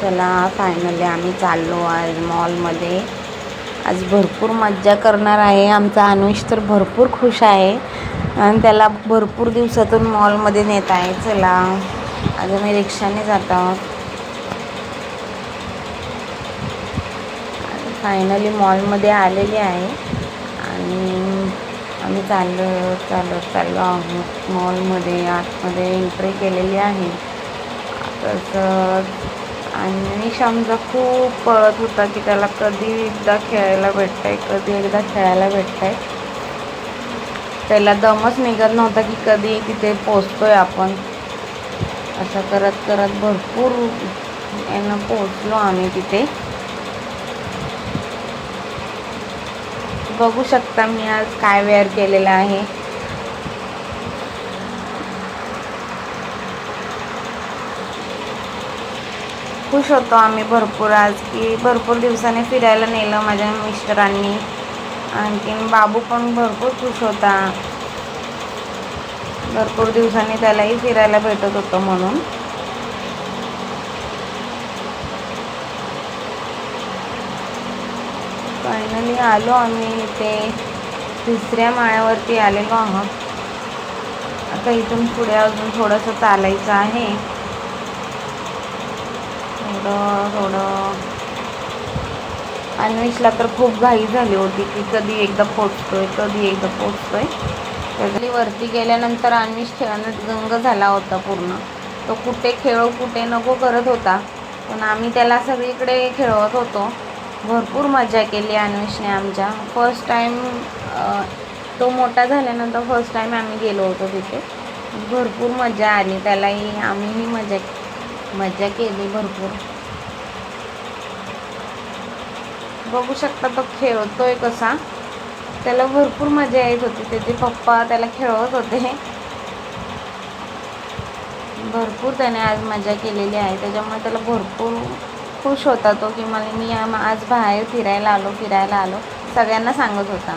चला फायनली आम्ही चाललो आज मॉलमध्ये. आज भरपूर मज्जा करणार आहे. आमचा अनुष तर भरपूर खुश आहे आणि त्याला भरपूर दिवसातून मॉलमध्ये नेत आहे. चला आज आम्ही रिक्षाने जात आहोत. फायनली मॉलमध्ये आलेले आहे आणि आम्ही चाललो आहोत मॉलमध्ये. आतमध्ये एंट्री केलेली आहे. तसंच आणि आमचा खूप पळत होता की त्याला कधी एकदा खेळायला भेटतंय. त्याला दमच निघत नव्हता की कधी तिथे पोचतोय आपण. असं करत करत भरपूर यांना पोचलो आम्ही तिथे. बघू शकता मी आज काय वेअर केलेलं आहे. खुश होतो आम्ही भरपूर आज की भरपूर दिवसाने फिरायला नेलं माझ्या मिस्टरांनी. आणखीन बाबू पण भरपूर खुश होता. भरपूर दिवसांनी त्यालाही फिरायला भेटत होतं म्हणून. फायनली आलो आम्ही इथे 3ऱ्या माळ्यावरती आलेलो आहोत. आता इथून पुढे अजून थोडंसं चालायचं आहे. थोडं अन्वेषला तर खूप घाई झाली होती की कधी एकदा पोचतोय. कधी वरती गेल्यानंतर अन्वेष खेळण्यात गंग झाला होता पूर्ण. तो कुठे खेळो कुठे नको करत होता, पण आम्ही त्याला सगळीकडे खेळवत होतो. भरपूर मजा केली अन्वेषने आमच्या. फर्स्ट टाईम तो मोठा झाल्यानंतर फर्स्ट टाईम आम्ही गेलो होतो तिथे. भरपूर मजा आली. त्यालाही आम्हीही मजा केली भरपूर. बघू शकता तो खेळतोय कसा. त्याला भरपूर मजा येत होती. त्याचे पप्पा त्याला खेळवत होते. भरपूर त्याने आज मजा केलेली आहे. त्याच्यामुळे त्याला भरपूर खुश होता तो की मी आज बाहेर फिरायला आलो सगळ्यांना सांगत होता.